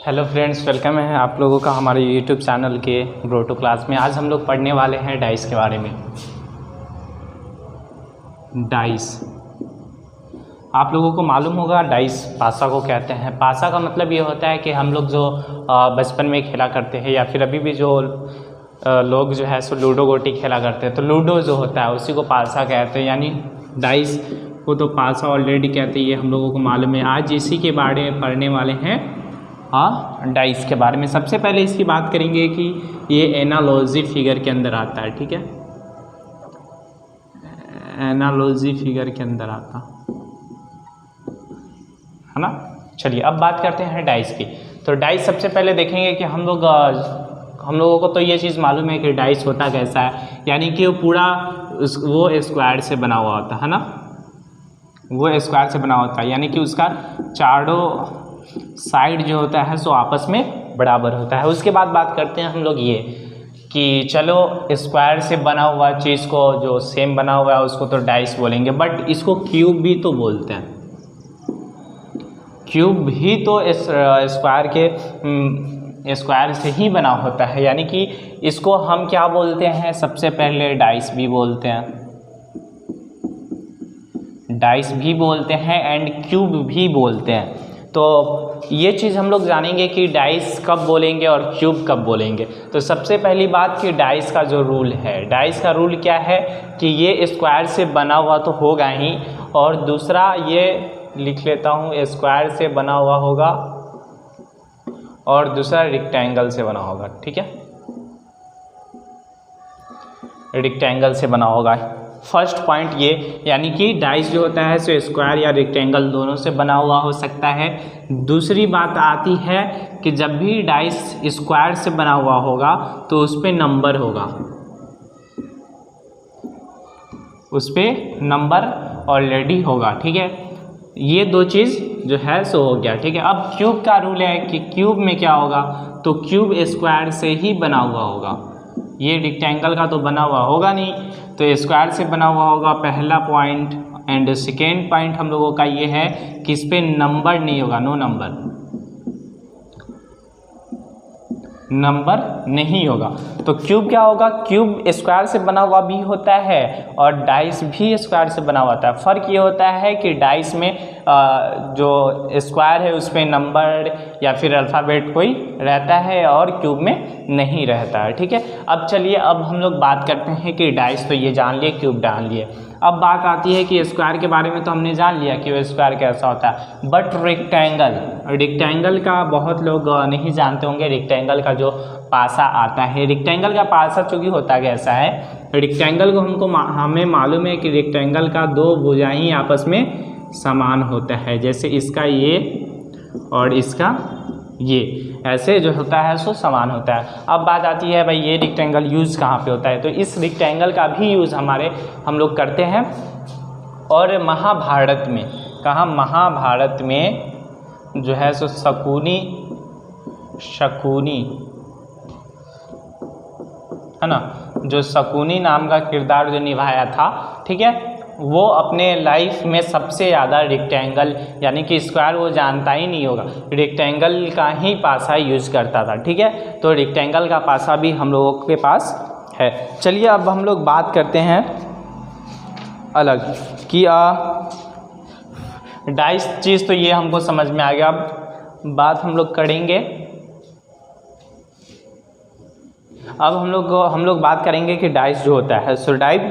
Hello friends, welcome है आप लोगों का हमारे यूट्यूब चैनल के ग्रो टू क्लास में। आज हम लोग पढ़ने वाले हैं डाइस के बारे में। डाइस आप लोगों को मालूम होगा, डाइस पासा को कहते हैं। पासा का मतलब ये होता है कि हम लोग जो बचपन में खेला करते हैं या फिर अभी भी जो लोग जो है सो लूडो गोटी खेला करते हैं, तो लूडो जो होता है उसी को पासा कहते हैं। यानी डाइस को तो पासा ऑलरेडी कहते हैं, ये हम लोगों को मालूम है। आज इसी के बारे में पढ़ने वाले हैं, डाइस के बारे में। सबसे पहले इसकी बात करेंगे कि ये एनालॉजी फिगर के अंदर आता है, ठीक है। एनालॉजी फिगर के अंदर आता है ना। चलिए अब बात करते हैं डाइस की। तो डाइस सबसे पहले देखेंगे कि हम लोगों को तो ये चीज़ मालूम है कि डाइस होता कैसा है, यानी कि वो पूरा वो स्क्वायर से बना हुआ होता है ना। वो स्क्वायर से बना होता है, यानी कि उसका चारों साइड जो होता है सो आपस में बराबर होता है। उसके बाद बात करते हैं हम लोग ये कि चलो स्क्वायर से बना हुआ चीज़ को, जो सेम बना हुआ है उसको तो डाइस बोलेंगे, बट इसको क्यूब भी तो बोलते हैं। क्यूब भी तो स्क्वायर से ही बना होता है, यानी कि इसको हम क्या बोलते हैं, सबसे पहले डाइस भी बोलते हैं, डाइस भी बोलते हैं एंड क्यूब भी बोलते हैं। तो ये चीज़ हम लोग जानेंगे कि डाइस कब बोलेंगे और क्यूब कब बोलेंगे। तो सबसे पहली बात कि डाइस का जो रूल है, डाइस का रूल क्या है कि ये स्क्वायर से बना हुआ तो होगा ही, और दूसरा ये लिख लेता हूँ, स्क्वायर से बना हुआ होगा और दूसरा रेक्टेंगल से बना होगा, ठीक है। रेक्टेंगल से बना होगा फर्स्ट पॉइंट ये, यानी कि डाइस जो होता है सो स्क्वायर या रेक्टेंगल दोनों से बना हुआ हो सकता है। दूसरी बात आती है कि जब भी डाइस स्क्वायर से बना हुआ होगा तो उस पर नंबर होगा, उस पर नंबर ऑलरेडी होगा, ठीक है। ये दो चीज़ जो है सो हो गया, ठीक है। अब क्यूब का रूल है कि क्यूब में क्या होगा, तो क्यूब स्क्वायर से ही बना हुआ होगा। ये रेक्टेंगल का तो बना हुआ होगा नहीं, तो स्क्वायर से बना हुआ होगा, पहला पॉइंट। एंड सेकेंड पॉइंट हम लोगों का ये है कि इस पर नंबर नहीं होगा, नो नंबर, नंबर नहीं होगा। तो क्यूब क्या होगा, क्यूब स्क्वायर से बना हुआ भी होता है और डाइस भी स्क्वायर से बना हुआ होता है। फ़र्क ये होता है कि डाइस में जो स्क्वायर है उस पर नंबर या फिर अल्फ़ाबेट कोई रहता है और क्यूब में नहीं रहता है, ठीक है। अब चलिए, अब हम लोग बात करते हैं कि डाइस तो ये जान लिए, क्यूब जान लिए। अब बात आती है कि स्क्वायर के बारे में तो हमने जान लिया कि वो स्क्वायर कैसा होता है, बट रेक्टेंगल का बहुत लोग नहीं जानते होंगे। रेक्टेंगल का जो पासा आता है, रेक्टेंगल का पासा चूँकि होता कैसा है, रेक्टेंगल को हमें मालूम है कि रेक्टेंगल का दो भुजाएं आपस में समान होता है, जैसे इसका ये और इसका ये, ऐसे जो होता है सो समान होता है। अब बात आती है भाई ये रेक्टेंगल यूज़ कहाँ पे होता है, तो इस रेक्टेंगल का भी यूज़ हम लोग करते हैं। और महाभारत में, कहाँ, महाभारत में जो है सो शकुनी है ना, जो शकुनी नाम का किरदार जो निभाया था, ठीक है, वो अपने लाइफ में सबसे ज़्यादा रेक्टेंगल, यानी कि स्क्वायर वो जानता ही नहीं होगा, रेक्टेंगल का ही पासा यूज़ करता था, ठीक है। तो रेक्टेंगल का पासा भी हम लोगों के पास है। चलिए अब हम लोग बात करते हैं अलग कि डाइस चीज़ तो ये हमको समझ में आ गया। अब बात हम लोग करेंगे, अब हम लोग बात करेंगे कि डाइस जो होता है सो डाइस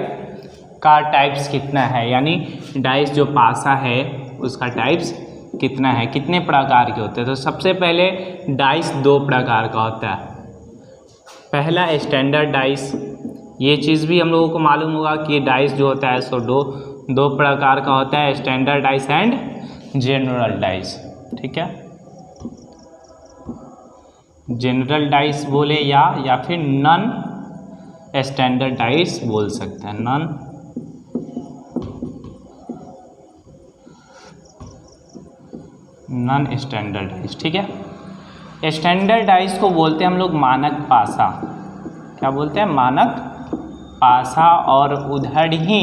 का टाइप्स कितना है, यानी डाइस जो पासा है उसका टाइप्स कितना है, कितने प्रकार के होते हैं। तो सबसे पहले डाइस दो प्रकार का होता है। पहला स्टैंडर्ड डाइस, ये चीज़ भी हम लोगों को मालूम होगा कि डाइस जो होता है सो दो प्रकार का होता है, standard dice and general dice, ठीक है। जनरल डाइस बोले या फिर नॉन स्टैंडर्ड डाइस बोल सकते हैं, नॉन स्टैंडर्ड डाइस, ठीक है। स्टैंडर्ड डाइस को बोलते हैं हम लोग मानक पासा, क्या बोलते हैं, मानक पासा। और उधर ही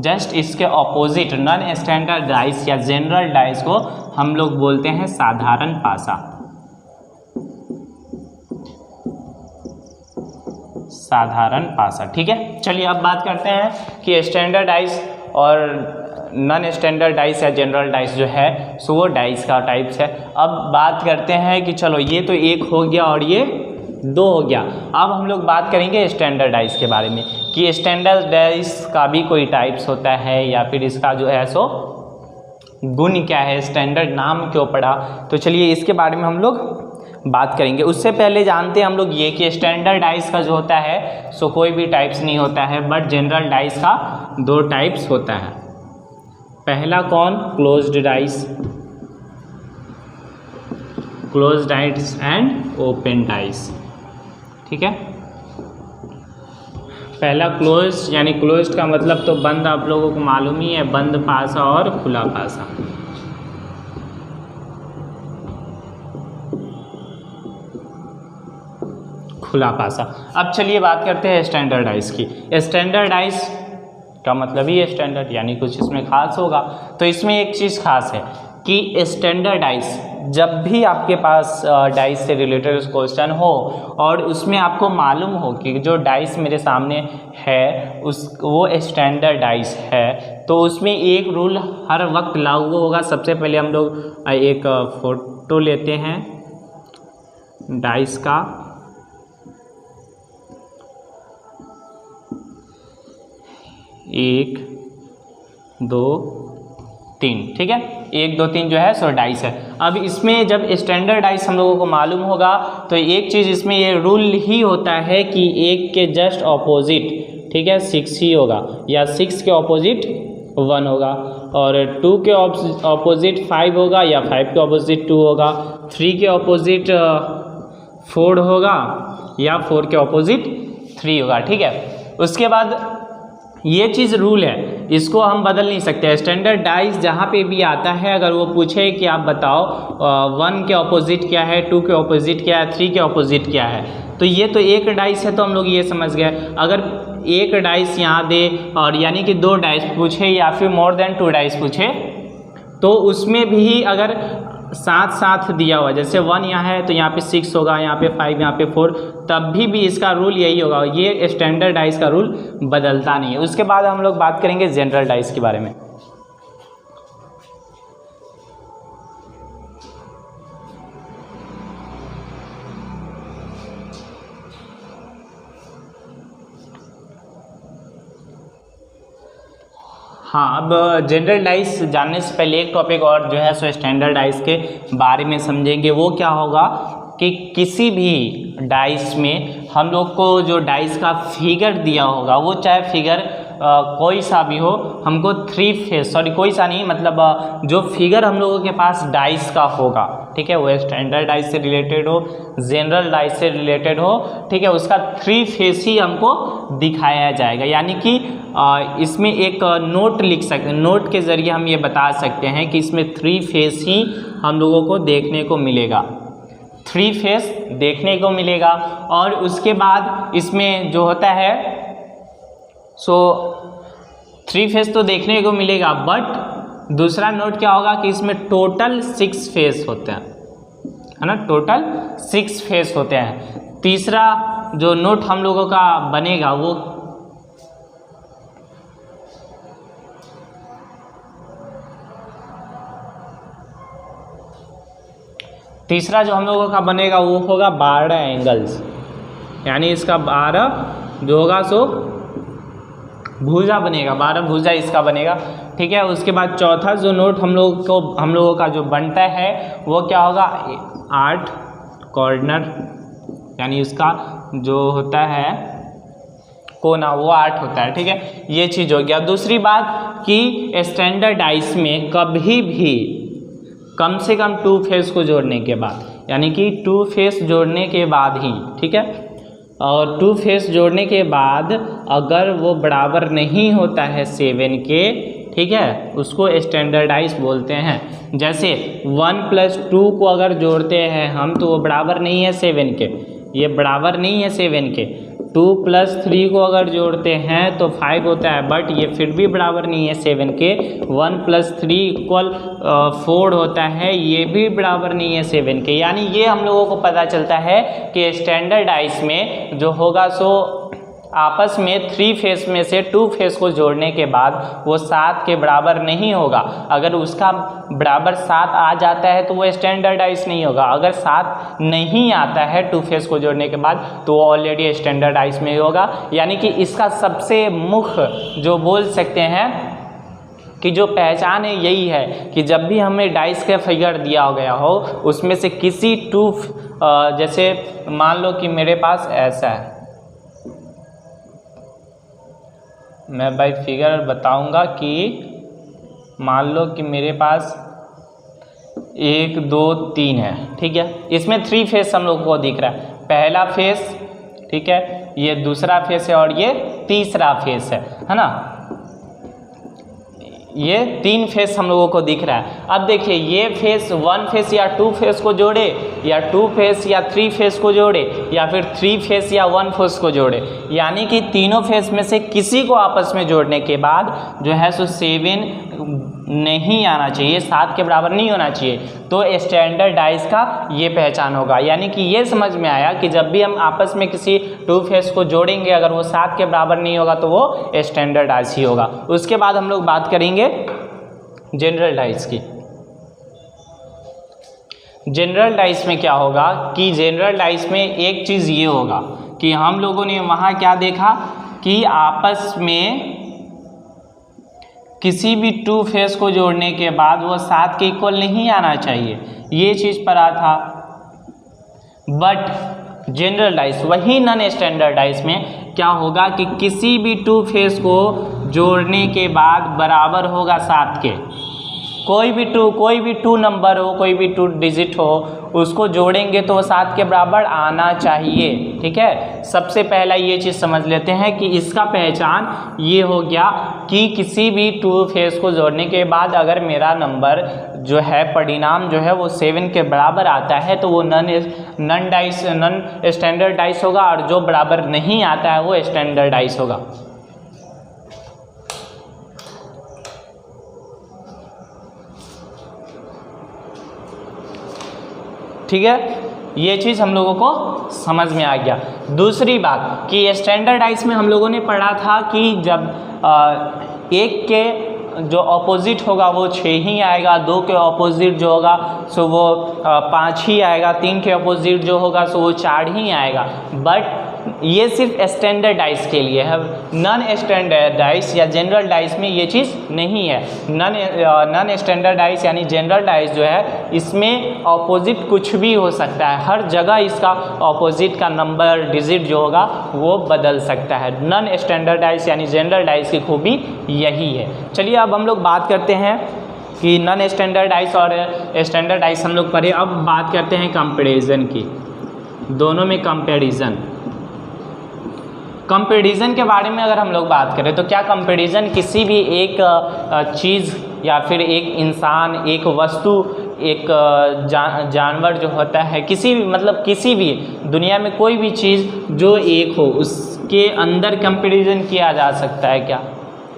जस्ट इसके ऑपोजिट नॉन स्टैंडर्ड डाइस या जनरल डाइस को हम लोग बोलते हैं साधारण पासा, साधारण पासा। ठीक है, चलिए अब बात करते हैं कि स्टैंडर्ड डाइस और नॉन स्टैंडर्ड डाइस या जनरल डाइस जो है सो वो डाइस का टाइप्स है। अब बात करते हैं कि चलो ये तो एक हो गया और ये दो हो गया। अब हम लोग बात करेंगे स्टैंडर्ड डाइस के बारे में कि स्टैंडर्ड डाइस का भी कोई टाइप्स होता है या फिर इसका जो है सो गुण क्या है, स्टैंडर्ड नाम क्यों पड़ा। तो चलिए इसके बारे में हम लोग बात करेंगे। उससे पहले जानते हैं हम लोग ये कि स्टैंडर्ड डाइस का जो होता है सो कोई भी टाइप्स नहीं होता है, बट जनरल डाइस का दो टाइप्स होता है। पहला कौन, closed dice, closed dice and open dice. ठीक है, पहला क्लोज्ड यानी क्लोज्ड का मतलब तो बंद, आप लोगों को मालूम ही है, बंद पासा और खुला पासा। खुला पासा। अब चलिए बात करते हैं स्टैंडर्ड डाइस की। स्टैंडर्ड डाइस का मतलब ही स्टैंडर्ड यानी कुछ इसमें खास होगा। तो इसमें एक चीज़ खास है कि स्टैंडर्ड डाइस जब भी आपके पास डाइस से रिलेटेड क्वेश्चन हो और उसमें आपको मालूम हो कि जो डाइस मेरे सामने है वो स्टैंडर्ड डाइस है, तो उसमें एक रूल हर वक्त लागू होगा। सबसे पहले हम लोग एक फोटो लेते हैं डाइस का, एक दो तीन। ठीक है, एक दो तीन जो है सो डाइस है। अब इसमें जब स्टैंडर्ड डाइस हम लोगों को मालूम होगा तो एक चीज़ इसमें ये रूल ही होता है कि एक के जस्ट ऑपोजिट, ठीक है, 6 ही होगा, या 6 के ऑपोजिट 1 होगा, और 2 के ऑपोजिट 5 होगा, या 5 के ऑपोजिट 2 होगा, 3 के ऑपोजिट 4 होगा, या 4 के ऑपोजिट 3 होगा। ठीक है, उसके बाद ये चीज़ रूल है, इसको हम बदल नहीं सकते। स्टैंडर्ड डाइस जहाँ पे भी आता है, अगर वो पूछे कि आप बताओ 1 के ऑपोजिट क्या है, 2 के ऑपोजिट क्या है, 3 के ऑपोजिट क्या है, तो ये तो एक डाइस है, तो हम लोग ये समझ गए। अगर एक डाइस यहाँ दे और यानी कि 2 डाइस पूछे या फिर मोर देन 2 डाइस पूछे, तो उसमें भी अगर साथ साथ दिया हुआ, जैसे 1 यहाँ है तो यहाँ पे 6 होगा, यहाँ पे 5, यहाँ पे 4, तब भी इसका रूल यही होगा। ये स्टैंडर्ड डाइस का रूल बदलता नहीं है। उसके बाद हम लोग बात करेंगे जनरल डाइस के बारे में। हाँ, अब जनरल डाइस जानने से पहले एक टॉपिक और जो है सो स्टैंडर्ड डाइस के बारे में समझेंगे। वो क्या होगा कि किसी भी डाइस में हम लोग को जो डाइस का फिगर दिया होगा, वो चाहे फिगर कोई सा भी हो, हमको 3 फेस, सॉरी कोई सा नहीं, मतलब जो फिगर हम लोगों के पास डाइस का होगा, ठीक है, वो स्टैंडर्ड डाइस से रिलेटेड हो, जनरल डाइस से रिलेटेड हो, ठीक है, उसका 3 फेस ही हमको दिखाया जाएगा। यानी कि इसमें एक नोट लिख सकते हैं, नोट के ज़रिए हम ये बता सकते हैं कि इसमें 3 फेस ही हम लोगों को देखने को मिलेगा, 3 फेस देखने को मिलेगा। और उसके बाद इसमें जो होता है सो 3 फेस तो देखने को मिलेगा, बट दूसरा नोट क्या होगा कि इसमें टोटल 6 फेस होते हैं, है ना, टोटल 6 फेस होते हैं। तीसरा जो नोट हम लोगों का बनेगा वो तीसरा जो हम लोगों का बनेगा वो होगा 12 एंगल्स, यानी इसका 12 जो होगा सो भुजा बनेगा, 12 भुजा इसका बनेगा। ठीक है, उसके बाद चौथा जो नोट हम लोगों का जो बनता है वो क्या होगा, 8 कॉर्नर, यानी इसका जो होता है कोना वो 8 होता है। ठीक है, ये चीज़ हो गया। दूसरी बात कि स्टैंडर्ड डाइस में कभी भी कम से कम 2 फेस को जोड़ने के बाद, यानी कि 2 फेस जोड़ने के बाद ही, ठीक है, और 2 फेस जोड़ने के बाद अगर वो बराबर नहीं होता है 7 के, ठीक है, उसको स्टैंडर्डाइज बोलते हैं। जैसे 1 + 2 को अगर जोड़ते हैं हम तो वो बराबर नहीं है 7 के, ये बराबर नहीं है 7 के। 2 + 3 को अगर जोड़ते हैं तो 5 होता है, बट ये फिर भी बराबर नहीं है 7 के। 1 + 3 = 4 होता है, ये भी बराबर नहीं है 7 के। यानी ये हम लोगों को पता चलता है कि स्टैंडर्डाइज में जो होगा सो आपस में 3 फेस में से 2 फेस को जोड़ने के बाद वो 7 के बराबर नहीं होगा। अगर उसका बराबर 7 आ जाता है तो वो स्टैंडर्डाइज नहीं होगा। अगर 7 नहीं आता है 2 फेस को जोड़ने के बाद तो वो ऑलरेडी स्टैंडर्डाइज में ही होगा। यानी कि इसका सबसे मुख्य जो बोल सकते हैं कि जो पहचान है यही है कि जब भी हमें डाइस का फिगर दिया गया हो उसमें से किसी 2 जैसे मान लो कि मेरे पास ऐसा है, मैं भाई फिगर बताऊंगा कि मान लो कि मेरे पास 1 2 3 है, ठीक है। इसमें 3 फेस हम लोग को दिख रहा है, पहला फेस, ठीक है, ये दूसरा फेस है और ये तीसरा फेस है ना। ये 3 फेस हम लोगों को दिख रहा है। अब देखिए ये फेस 1 फेस या 2 फेस को जोड़े या 2 फेस या 3 फेस को जोड़े या फिर 3 फेस या 1 फेस को जोड़े, यानी कि तीनों फेस में से किसी को आपस में जोड़ने के बाद जो है सो 7 नहीं आना चाहिए, 7 के बराबर नहीं होना चाहिए, तो स्टैंडर्डाइज का ये पहचान होगा। यानी कि ये समझ में आया कि जब भी हम आपस में किसी 2 फेस को जोड़ेंगे अगर वो 7 के बराबर नहीं होगा तो वो स्टैंडर्डाइज ही होगा। उसके बाद हम लोग बात करेंगे जनरल डाइस की। जनरल डाइस में क्या होगा कि जनरल डाइस में एक चीज़ ये होगा कि हम लोगों ने वहाँ क्या देखा कि आपस में किसी भी 2 फेस को जोड़ने के बाद वो 7 के इक्वल नहीं आना चाहिए, ये चीज़ पढ़ा था। बट जनरल डाइस वही नॉन स्टैंडर्डाइज में क्या होगा कि किसी भी 2 फेस को जोड़ने के बाद बराबर होगा 7 के। कोई भी टू नंबर हो, कोई भी 2 डिजिट हो, उसको जोड़ेंगे तो 7 के बराबर आना चाहिए, ठीक है। सबसे पहला ये चीज़ समझ लेते हैं कि इसका पहचान ये हो गया कि किसी भी 2 फेस को जोड़ने के बाद अगर मेरा नंबर जो है परिणाम जो है वो 7 के बराबर आता है तो वो नॉन स्टैंडर्डाइज होगा, और जो बराबर नहीं आता है वो स्टैंडर्डाइज होगा। ठीक है, ये चीज़ हम लोगों को समझ में आ गया। दूसरी बात कि स्टैंडर्डाइज में हम लोगों ने पढ़ा था कि जब 1 के जो ऑपोजिट होगा वो 6 ही आएगा, 2 के ऑपोजिट जो होगा सो वो 5 ही आएगा, 3 के ऑपोजिट जो होगा सो वो 4 ही आएगा। बट ये सिर्फ स्टैंडर्डाइज के लिए है, नॉन स्टैंडर्डाइज या जनरल डाइज में ये चीज़ नहीं है। नॉन स्टैंडर्डाइज यानी जनरल डाइज जो है इसमें ऑपोजिट कुछ भी हो सकता है, हर जगह इसका ऑपोजिट का नंबर डिजिट जो होगा वो बदल सकता है। नॉन स्टैंडर्डाइज यानी जनरल डाइज की खूबी यही है। चलिए अब हम लोग बात करते हैं कि नॉन स्टैंडर्डाइज और स्टैंडर्डाइज हम लोग पढ़े। अब बात करते हैं कंपैरिजन की, दोनों में कंपैरिजन के बारे में अगर हम लोग बात करें तो क्या कंपैरिजन किसी भी एक चीज़ या फिर एक इंसान, एक वस्तु, एक जानवर जो होता है, किसी भी मतलब किसी भी दुनिया में कोई भी चीज़ जो एक हो उसके अंदर कंपैरिजन किया जा सकता है क्या?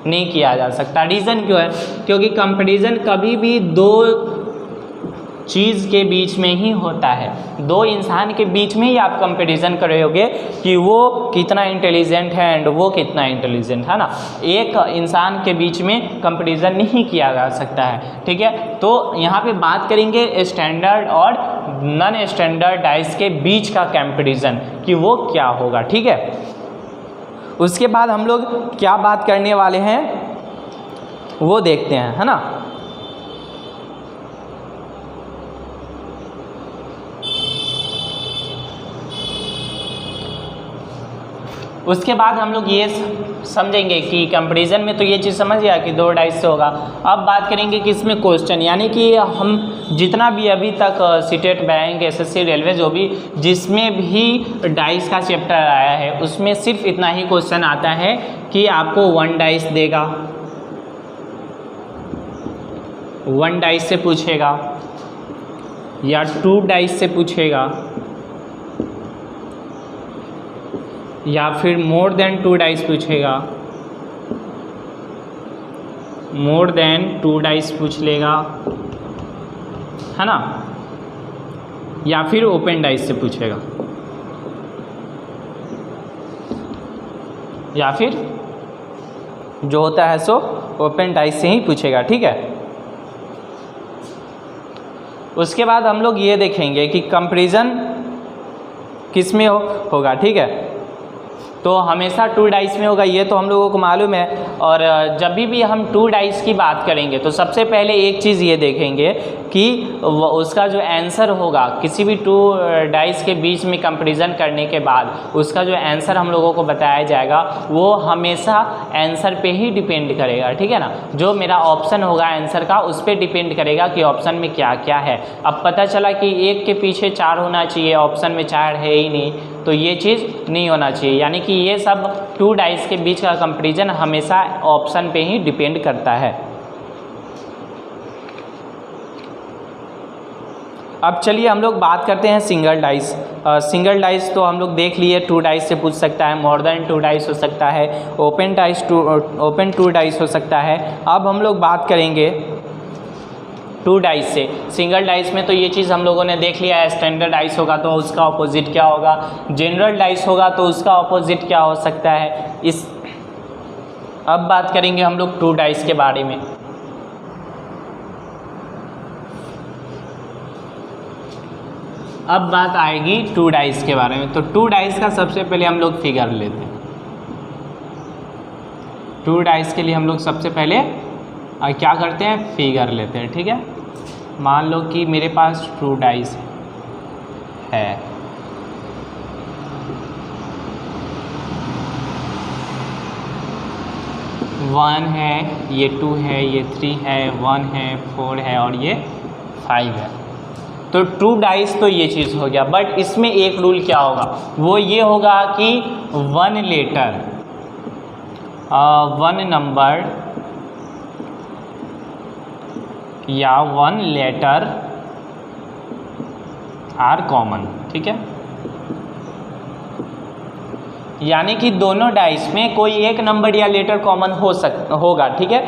नहीं किया जा सकता। रीज़न क्यों है? क्योंकि कंपैरिजन कभी भी 2 चीज़ के बीच में ही होता है, 2 इंसान के बीच में ही आप कंपैरिजन करोगे कि वो कितना इंटेलिजेंट है एंड वो कितना इंटेलिजेंट है ना। एक इंसान के बीच में कंपैरिजन नहीं किया जा सकता है, ठीक है। तो यहाँ पे बात करेंगे स्टैंडर्ड और नॉन स्टैंडर्डाइज के बीच का कंपैरिजन कि वो क्या होगा, ठीक है। उसके बाद हम लोग क्या बात करने वाले हैं वो देखते हैं, है ना। उसके बाद हम लोग ये समझेंगे कि कंपैरिजन में तो ये चीज़ समझ गया कि 2 डाइस से होगा। अब बात करेंगे कि इसमें क्वेश्चन, यानी कि हम जितना भी अभी तक सीटेट, बैंक, एसएससी, रेलवे जो भी जिसमें भी डाइस का चैप्टर आया है उसमें सिर्फ इतना ही क्वेश्चन आता है कि आपको 1 डाइस देगा, 1 डाइस से पूछेगा या 2 डाइस से पूछेगा या फिर मोर देन 2 डाइस पूछेगा, मोर देन 2 डाइस पूछ लेगा, है ना, या फिर ओपन डाइस से पूछेगा। या फिर जो होता है सो ओपन डाइस से ही पूछेगा, ठीक है। उसके बाद हम लोग ये देखेंगे कि कंपैरिजन किस में होगा, ठीक है। तो हमेशा 2 डाइस में होगा, ये तो हम लोगों को मालूम है। और जब भी हम 2 डाइस की बात करेंगे तो सबसे पहले एक चीज़ ये देखेंगे कि उसका जो आंसर होगा किसी भी 2 डाइस के बीच में कंपैरिजन करने के बाद उसका जो आंसर हम लोगों को बताया जाएगा वो हमेशा आंसर पे ही डिपेंड करेगा, ठीक है ना। जो मेरा ऑप्शन होगा आंसर का उस पर डिपेंड करेगा कि ऑप्शन में क्या क्या है। अब पता चला कि 1 के पीछे 4 होना चाहिए, ऑप्शन में 4 है ही नहीं, तो ये चीज़ नहीं होना चाहिए। यानी कि ये सब 2 डाइस के बीच का कंपैरिजन हमेशा ऑप्शन पे ही डिपेंड करता है। अब चलिए हम लोग बात करते हैं सिंगल डाइस। सिंगल डाइस तो हम लोग देख लिए 2 डाइस से पूछ सकता है, मोर देन 2 डाइस हो सकता है, ओपन 2 डाइस हो सकता है। अब हम लोग बात करेंगे 2 डाइस से। सिंगल डाइस में तो ये चीज़ हम लोगों ने देख लिया है, स्टैंडर्ड डाइस होगा तो उसका ऑपोजिट क्या होगा, जनरल डाइस होगा तो उसका ऑपोजिट क्या हो सकता है। अब बात करेंगे हम लोग 2 डाइस के बारे में। अब बात आएगी 2 डाइस के बारे में। तो 2 डाइस का सबसे पहले हम लोग फिगर लेते हैं। 2 डाइस के लिए हम लोग सबसे पहले क्या करते हैं, फिगर लेते हैं, ठीक है। मान लो कि मेरे पास 2 डाइस है, वन है, ये 2 है, ये 3 है, 1 है, 4 है और ये 5 है। तो 2 डाइस तो ये चीज़ हो गया। बट इसमें एक रूल क्या होगा, वो ये होगा कि 1 लेटर 1 नंबर या 1 लेटर आर कॉमन, ठीक है। यानी कि दोनों डाइस में कोई एक नंबर या लेटर कॉमन होगा, ठीक है।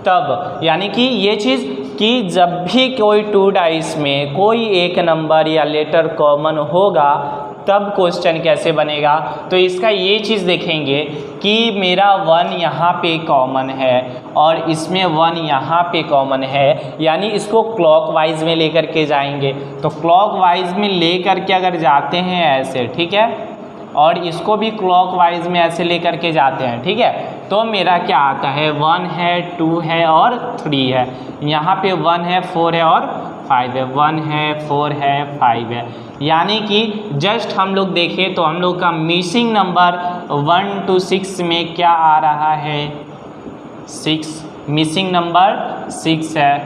तब यानी कि ये चीज़ कि जब भी कोई 2 डाइस में कोई एक नंबर या लेटर कॉमन होगा तब क्वेश्चन कैसे बनेगा। तो इसका ये चीज़ देखेंगे कि मेरा 1 यहाँ पे कॉमन है और इसमें 1 यहाँ पे कॉमन है, यानी इसको क्लॉकवाइज में लेकर के जाएंगे। तो क्लॉकवाइज में लेकर के अगर जाते हैं ऐसे, ठीक है, और इसको भी क्लॉकवाइज में ऐसे लेकर के जाते हैं, ठीक है, तो मेरा क्या आता है, 1 है, 2 है और 3 है। यहाँ पे 1 है, 4 है और 5 है, 1 है, 4 है, 5 है। यानी कि जस्ट हम लोग देखें तो हम लोग का मिसिंग नंबर 1 to 6 में क्या आ रहा है, 6। मिसिंग नंबर 6 है,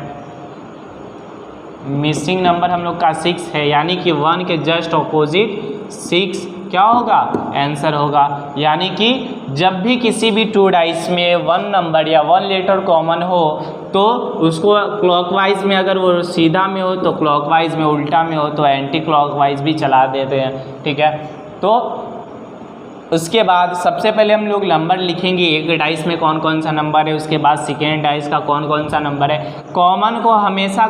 मिसिंग नंबर हम लोग का 6 है। यानी कि 1 के जस्ट ऑपोजिट 6 क्या होगा, आंसर होगा। यानी कि जब भी किसी भी 2 डाइस में 1 नंबर या 1 लेटर कॉमन हो तो उसको क्लॉकवाइज में, अगर वो सीधा में हो तो क्लॉकवाइज में, उल्टा में हो तो एंटी क्लॉकवाइज भी चला देते हैं, ठीक है। तो उसके बाद सबसे पहले हम लोग नंबर लिखेंगे, एक डाइस में कौन कौन सा नंबर है, उसके बाद सेकेंड डाइस का कौन कौन सा नंबर है। कॉमन को हमेशा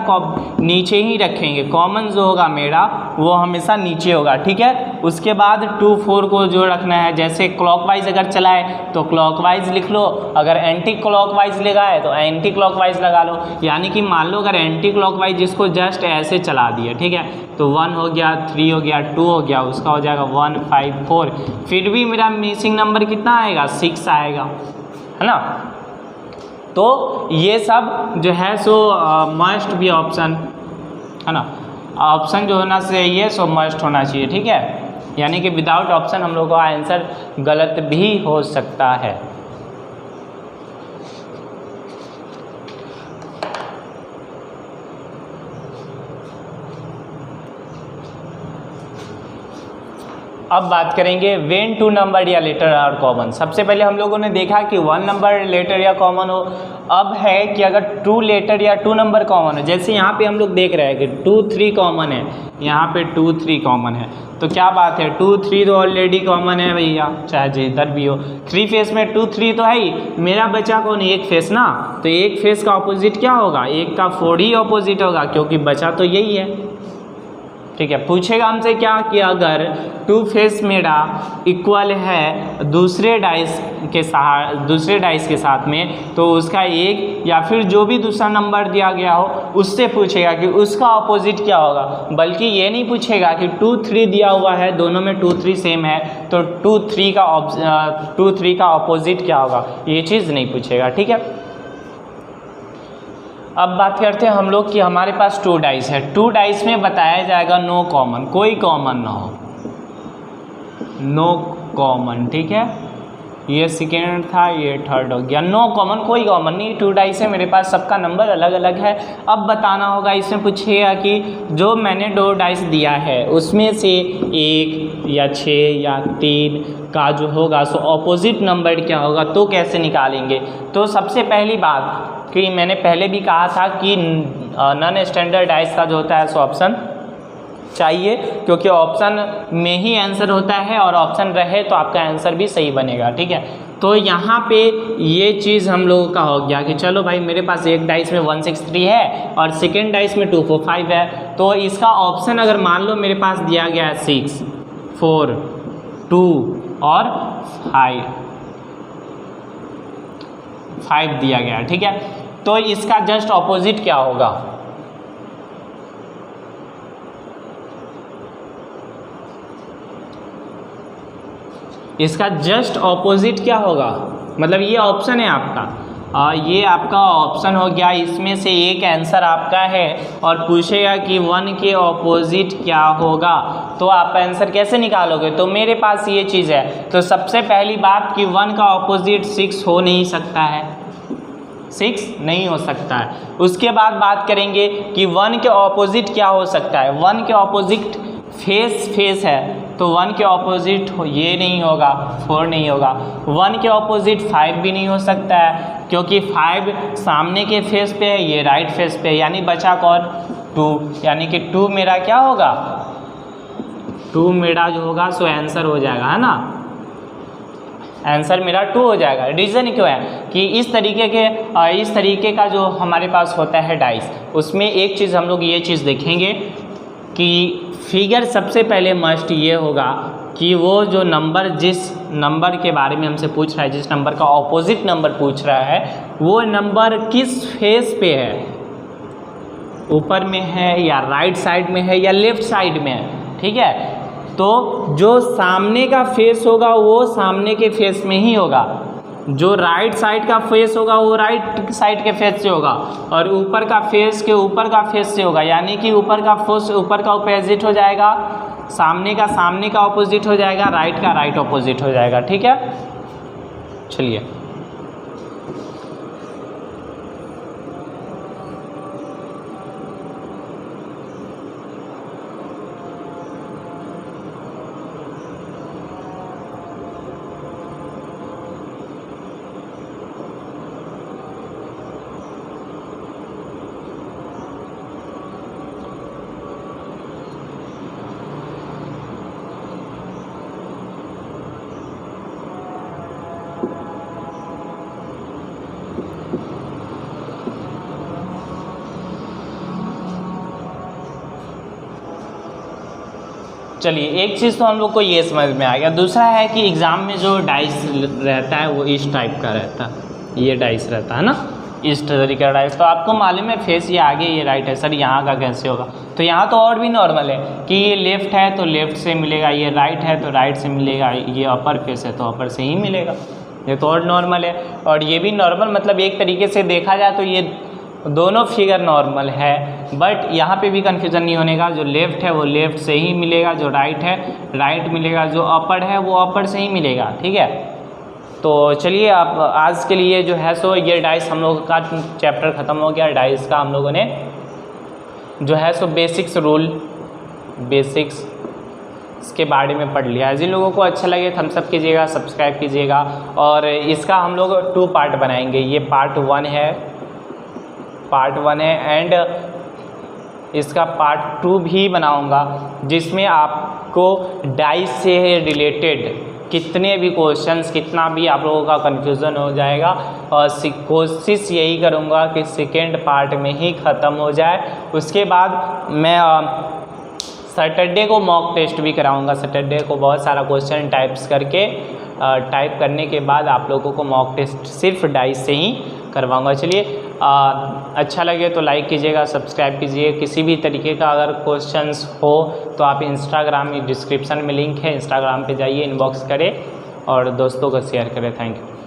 नीचे ही रखेंगे, कॉमन जो होगा मेरा वो हमेशा नीचे होगा, ठीक है। उसके बाद 2, 4 को जो रखना है, जैसे क्लॉकवाइज अगर चलाए तो क्लॉकवाइज लिख लो, अगर एंटी क्लॉकवाइज लगाए तो एंटी क्लॉकवाइज लगा लो। यानी कि मान लो अगर एंटी क्लॉकवाइज जिसको जस्ट ऐसे चला दिया, ठीक है, तो 1 हो गया, 3 हो गया, 2 हो गया, उसका हो जाएगा 1, 5, 4। फिर भी मेरा मिसिंग नंबर कितना आएगा, 6 आएगा, है ना। तो ये सब जो है सो मस्ट भी ऑप्शन, है ना, ऑप्शन जो होना चाहिए सो मस्ट होना चाहिए, ठीक है। यानी कि विदाउट ऑप्शन हम लोग का आंसर गलत भी हो सकता है। अब बात करेंगे व्हेन 2 नंबर या लेटर आर कॉमन। सबसे पहले हम लोगों ने देखा कि 1 नंबर लेटर या कॉमन हो। अब है कि अगर 2 लेटर या 2 नंबर कॉमन हो, जैसे यहाँ पे हम लोग देख रहे हैं कि 2, 3 कॉमन है, यहाँ पे 2, 3 कॉमन है, तो क्या बात है, 2, 3 तो ऑलरेडी कॉमन है भैया, चाहे जिधर भी हो। 3 फेस में 2, 3 तो है ही, मेरा बचा कौन, एक फेस ना, तो एक फेस का ऑपोजिट क्या होगा, एक का 4 ही ऑपोजिट होगा, क्योंकि बचा तो यही है, ठीक है। पूछेगा हमसे क्या कि अगर 2 फेस मेरा इक्वल है दूसरे डाइस के साथ में, तो उसका एक या फिर जो भी दूसरा नंबर दिया गया हो उससे पूछेगा कि उसका ऑपोजिट क्या होगा। बल्कि ये नहीं पूछेगा कि 2 3 दिया हुआ है, दोनों में 2 3 सेम है तो 2 3 का ऑपोजिट क्या होगा, ये चीज़ नहीं पूछेगा। ठीक है। अब बात करते हैं हम लोग कि हमारे पास 2 डाइस है। 2 डाइस में बताया जाएगा नो कॉमन, कोई कॉमन ना हो, नो कॉमन। ठीक है, ये सेकेंड था, ये थर्ड हो गया। नो कॉमन, कोई कॉमन नहीं। 2 डाइस है मेरे पास, सबका नंबर अलग अलग है। अब बताना होगा, इसमें पूछेगा कि जो मैंने 2 डाइस दिया है उसमें से 1 या 6 या 3 का जो होगा सो ऑपोजिट नंबर क्या होगा, तो कैसे निकालेंगे। तो सबसे पहली बात कि मैंने पहले भी कहा था कि नॉन स्टैंडर्ड डाइस का जो होता है सो ऑप्शन चाहिए, क्योंकि ऑप्शन में ही आंसर होता है और ऑप्शन रहे तो आपका आंसर भी सही बनेगा। ठीक है, तो यहाँ पे ये चीज़ हम लोगों का हो गया कि चलो भाई मेरे पास एक डाइस में 163 है और सेकेंड डाइस में 245 है, तो इसका ऑप्शन अगर मान लो मेरे पास दिया गया है 6 4 2 और 5 दिया गया है। ठीक है, तो इसका जस्ट ऑपोजिट क्या होगा, इसका जस्ट ऑपोजिट क्या होगा, मतलब ये ऑप्शन है आपका, ये आपका ऑप्शन हो गया। इसमें से एक आंसर आपका है और पूछेगा कि 1 के ऑपोजिट क्या होगा, तो आप आंसर कैसे निकालोगे। तो मेरे पास ये चीज़ है, तो सबसे पहली बात कि 1 का ऑपोजिट 6 हो नहीं सकता है, 6 नहीं हो सकता है। उसके बाद बात करेंगे कि 1 के ऑपोजिट क्या हो सकता है। 1 के ऑपोजिट फेस है, तो 1 के ऑपोजिट ये नहीं होगा, 4 नहीं होगा। 1 के ऑपोजिट 5 भी नहीं हो सकता है, क्योंकि 5 सामने के फेस पे है, ये राइट फेस पे, यानी बचा कौन 2, यानी कि 2 मेरा क्या होगा, 2 मेरा जो होगा सो आंसर हो जाएगा, है ना, आंसर मेरा 2 हो जाएगा। रीज़न क्यों है कि इस तरीके का जो हमारे पास होता है डाइस, उसमें एक चीज़ हम लोग ये चीज़ देखेंगे कि फिगर सबसे पहले मस्ट ये होगा कि वो जो नंबर, जिस नंबर के बारे में हमसे पूछ रहा है, जिस नंबर का ऑपोजिट नंबर पूछ रहा है, वो नंबर किस फेस पे है, ऊपर में है या राइट साइड में है या लेफ्ट साइड में है। ठीक है, तो जो सामने का फेस होगा वो सामने के फेस में ही होगा, जो राइट साइड का फेस होगा वो राइट साइड के फेस से होगा, और ऊपर का फेस के ऊपर का फेस से होगा, यानी कि ऊपर का ऑपोजिट हो जाएगा, सामने का ऑपोजिट हो जाएगा, राइट का राइट ऑपोजिट हो जाएगा। ठीक है, चलिए चलिए एक चीज़ तो हम लोग को ये समझ में आ गया। दूसरा है कि एग्ज़ाम में जो डाइस रहता है वो इस टाइप का रहता है, ये डाइस रहता है ना, इस तरीके का डाइस। तो आपको मालूम है फेस ये आगे ये राइट है, सर यहाँ का कैसे होगा। तो यहाँ तो और भी नॉर्मल है कि ये लेफ़्ट है तो लेफ़्ट से मिलेगा, ये राइट है तो राइट से मिलेगा, ये अपर फेस है तो अपर से ही मिलेगा, ये तो और नॉर्मल है। और ये भी नॉर्मल, मतलब एक तरीके से देखा जाए तो ये दोनों फिगर नॉर्मल है, बट यहाँ पे भी कन्फ्यूज़न नहीं होने का। जो लेफ़्ट है वो लेफ़्ट से ही मिलेगा, जो राइट है राइट मिलेगा, जो अपर है वो अपर से ही मिलेगा। ठीक है, तो चलिए आप आज के लिए जो है सो ये डाइस हम लोगों का चैप्टर ख़त्म हो गया। डाइस का हम लोगों ने जो है सो बेसिक्स इसके बारे में पढ़ लिया है। जिन लोगों को अच्छा लगे थम्स अप कीजिएगा, सब्सक्राइब कीजिएगा, और इसका हम लोग 2 पार्ट बनाएंगे। ये पार्ट 1 है एंड इसका पार्ट 2 भी बनाऊंगा, जिसमें आपको डाइस से रिलेटेड कितने भी क्वेश्चंस, कितना भी आप लोगों का कन्फ्यूज़न हो जाएगा, और कोशिश यही करूंगा कि सेकेंड पार्ट में ही ख़त्म हो जाए। उसके बाद मैं सैटरडे को मॉक टेस्ट भी कराऊंगा। सैटरडे को बहुत सारा क्वेश्चन टाइप करने के बाद आप लोगों को मॉक टेस्ट सिर्फ डाइस से ही करवाऊंगा। चलिए अच्छा लगे तो लाइक कीजिएगा, सब्सक्राइब कीजिए। किसी भी तरीके का अगर क्वेश्चंस हो तो आप इंस्टाग्राम में डिस्क्रिप्शन में लिंक है, इंस्टाग्राम पे जाइए, इनबॉक्स करें और दोस्तों को शेयर करें। Thank you.